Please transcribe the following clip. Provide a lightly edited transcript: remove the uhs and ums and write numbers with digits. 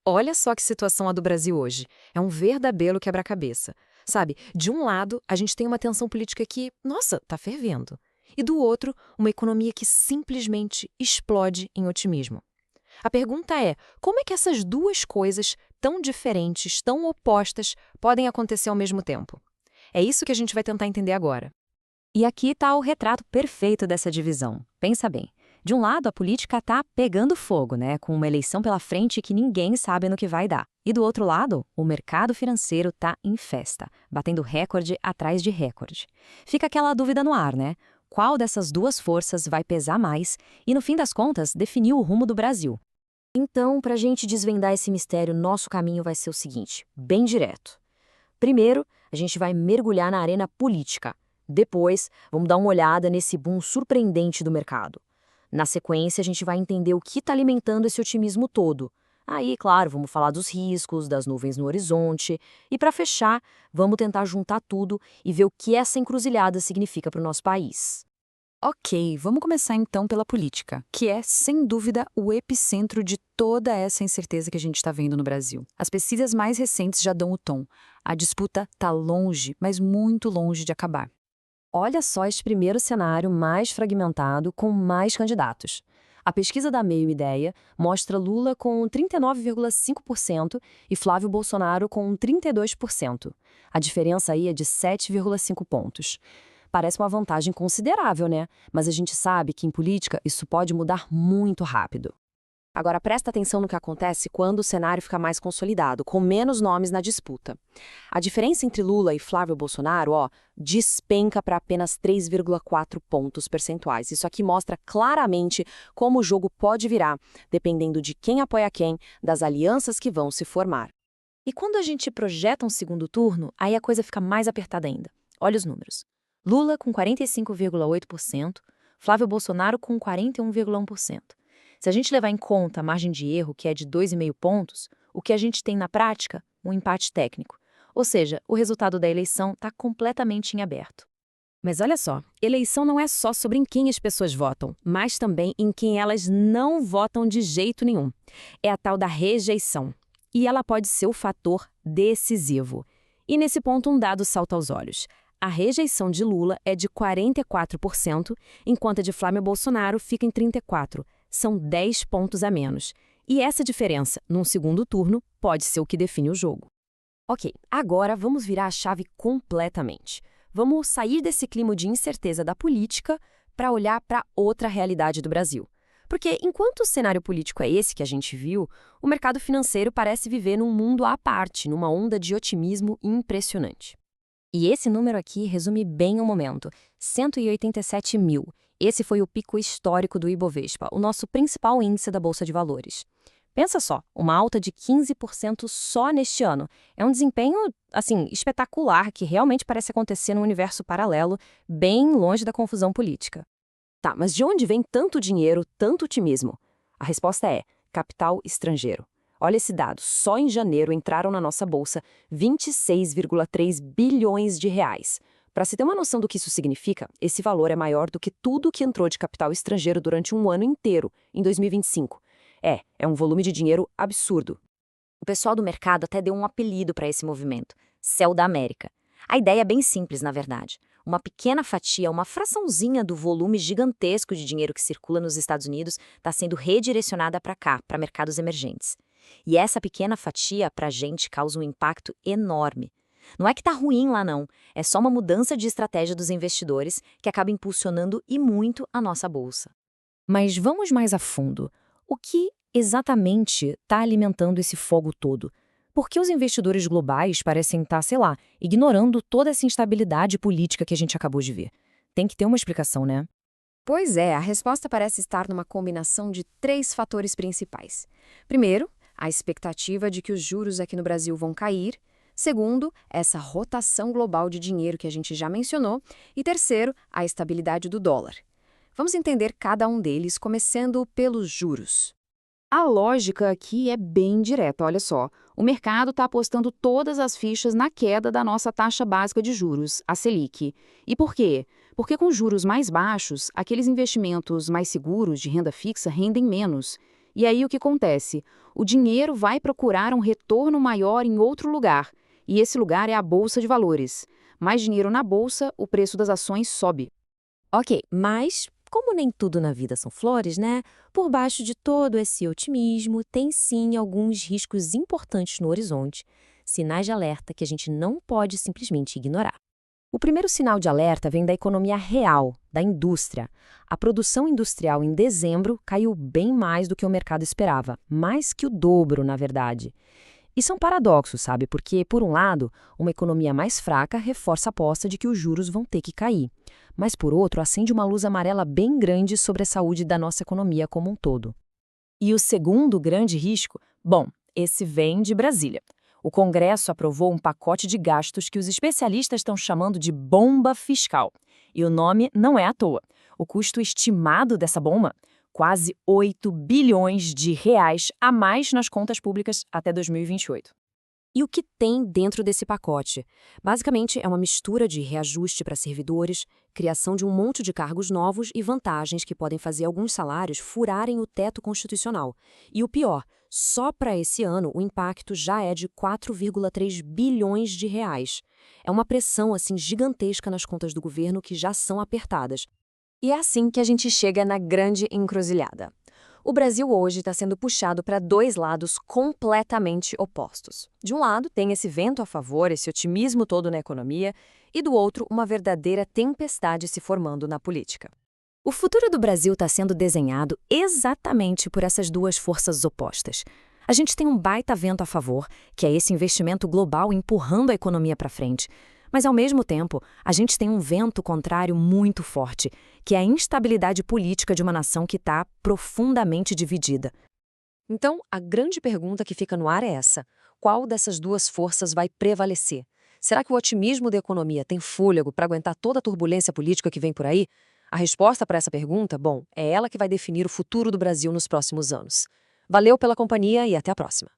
Olha só que situação a do Brasil hoje. É um verdadeiro quebra-cabeça. Sabe, de um lado, a gente tem uma tensão política que, nossa, tá fervendo. E do outro, uma economia que simplesmente explode em otimismo. A pergunta é, como é que essas duas coisas, tão diferentes, tão opostas, podem acontecer ao mesmo tempo? É isso que a gente vai tentar entender agora. E aqui está o retrato perfeito dessa divisão. Pensa bem. De um lado, a política está pegando fogo, né, com uma eleição pela frente que ninguém sabe no que vai dar. E do outro lado, o mercado financeiro está em festa, batendo recorde atrás de recorde. Fica aquela dúvida no ar, né? Qual dessas duas forças vai pesar mais e, no fim das contas, definir o rumo do Brasil? Então, para a gente desvendar esse mistério, nosso caminho vai ser o seguinte, bem direto. Primeiro, a gente vai mergulhar na arena política. Depois, vamos dar uma olhada nesse boom surpreendente do mercado. Na sequência, a gente vai entender o que está alimentando esse otimismo todo. Aí, claro, vamos falar dos riscos, das nuvens no horizonte. E para fechar, vamos tentar juntar tudo e ver o que essa encruzilhada significa para o nosso país. Ok, vamos começar então pela política, que é, sem dúvida, o epicentro de toda essa incerteza que a gente está vendo no Brasil. As pesquisas mais recentes já dão o tom. A disputa está longe, mas muito longe de acabar. Olha só esse primeiro cenário mais fragmentado, com mais candidatos. A pesquisa da Meio Ideia mostra Lula com 39,5% e Flávio Bolsonaro com 32%. A diferença aí é de 7,5 pontos. Parece uma vantagem considerável, né? Mas a gente sabe que em política isso pode mudar muito rápido. Agora presta atenção no que acontece quando o cenário fica mais consolidado, com menos nomes na disputa. A diferença entre Lula e Flávio Bolsonaro, despenca para apenas 3,4 pontos percentuais. Isso aqui mostra claramente como o jogo pode virar, dependendo de quem apoia quem, das alianças que vão se formar. E quando a gente projeta um segundo turno, aí a coisa fica mais apertada ainda. Olha os números. Lula com 45,8%, Flávio Bolsonaro com 41,1%. Se a gente levar em conta a margem de erro, que é de 2,5 pontos, o que a gente tem na prática? Um empate técnico. Ou seja, o resultado da eleição está completamente em aberto. Mas olha só, eleição não é só sobre em quem as pessoas votam, mas também em quem elas não votam de jeito nenhum. É a tal da rejeição. E ela pode ser o fator decisivo. E nesse ponto um dado salta aos olhos. A rejeição de Lula é de 44%, enquanto a de Flávio Bolsonaro fica em 34%. São 10 pontos a menos. E essa diferença, num segundo turno, pode ser o que define o jogo. Ok, agora vamos virar a chave completamente. Vamos sair desse clima de incerteza da política para olhar para outra realidade do Brasil. Porque enquanto o cenário político é esse que a gente viu, o mercado financeiro parece viver num mundo à parte, numa onda de otimismo impressionante. E esse número aqui resume bem o momento, 187 mil. Esse foi o pico histórico do Ibovespa, o nosso principal índice da Bolsa de Valores. Pensa só, uma alta de 15% só neste ano. É um desempenho, espetacular, que realmente parece acontecer num universo paralelo, bem longe da confusão política. Tá, mas de onde vem tanto dinheiro, tanto otimismo? A resposta é capital estrangeiro. Olha esse dado, só em janeiro entraram na nossa bolsa 26,3 bilhões de reais. Para se ter uma noção do que isso significa, esse valor é maior do que tudo que entrou de capital estrangeiro durante um ano inteiro, em 2025. É um volume de dinheiro absurdo. O pessoal do mercado até deu um apelido para esse movimento, Céu da América. A ideia é bem simples, na verdade. Uma pequena fatia, uma fraçãozinha do volume gigantesco de dinheiro que circula nos Estados Unidos está sendo redirecionada para cá, para mercados emergentes. E essa pequena fatia, para a gente, causa um impacto enorme. Não é que está ruim lá não, é só uma mudança de estratégia dos investidores que acaba impulsionando e muito a nossa bolsa. Mas vamos mais a fundo. O que exatamente está alimentando esse fogo todo? Por que os investidores globais parecem estar, ignorando toda essa instabilidade política que a gente acabou de ver? Tem que ter uma explicação, né? Pois é, a resposta parece estar numa combinação de 3 fatores principais. Primeiro, a expectativa de que os juros aqui no Brasil vão cair. Segundo, essa rotação global de dinheiro que a gente já mencionou. E terceiro, a estabilidade do dólar. Vamos entender cada um deles, começando pelos juros. A lógica aqui é bem direta, olha só. O mercado está apostando todas as fichas na queda da nossa taxa básica de juros, a Selic. E por quê? Porque com juros mais baixos, aqueles investimentos mais seguros de renda fixa rendem menos. E aí o que acontece? O dinheiro vai procurar um retorno maior em outro lugar, e esse lugar é a bolsa de valores. Mais dinheiro na bolsa, o preço das ações sobe. Ok, mas como nem tudo na vida são flores, né? Por baixo de todo esse otimismo, tem sim alguns riscos importantes no horizonte, sinais de alerta que a gente não pode simplesmente ignorar. O primeiro sinal de alerta vem da economia real, da indústria. A produção industrial em dezembro caiu bem mais do que o mercado esperava, mais que o dobro, na verdade. Isso é um paradoxo, sabe? Porque, por um lado, uma economia mais fraca reforça a aposta de que os juros vão ter que cair. Mas, por outro, acende uma luz amarela bem grande sobre a saúde da nossa economia como um todo. E o segundo grande risco? Bom, esse vem de Brasília. O Congresso aprovou um pacote de gastos que os especialistas estão chamando de bomba fiscal. E o nome não é à toa. O custo estimado dessa bomba? Quase 8 bilhões de reais a mais nas contas públicas até 2028. E o que tem dentro desse pacote? Basicamente, é uma mistura de reajuste para servidores, criação de um monte de cargos novos e vantagens que podem fazer alguns salários furarem o teto constitucional. E o pior, só para esse ano o impacto já é de 4,3 bilhões de reais. É uma pressão assim gigantesca nas contas do governo que já são apertadas. E é assim que a gente chega na grande encruzilhada. O Brasil hoje está sendo puxado para dois lados completamente opostos. De um lado, tem esse vento a favor, esse otimismo todo na economia, e do outro, uma verdadeira tempestade se formando na política. O futuro do Brasil está sendo desenhado exatamente por essas duas forças opostas. A gente tem um baita vento a favor, que é esse investimento global empurrando a economia para frente. Mas, ao mesmo tempo, a gente tem um vento contrário muito forte, que é a instabilidade política de uma nação que está profundamente dividida. Então, a grande pergunta que fica no ar é essa: qual dessas duas forças vai prevalecer? Será que o otimismo da economia tem fôlego para aguentar toda a turbulência política que vem por aí? A resposta para essa pergunta, bom, é ela que vai definir o futuro do Brasil nos próximos anos. Valeu pela companhia e até a próxima.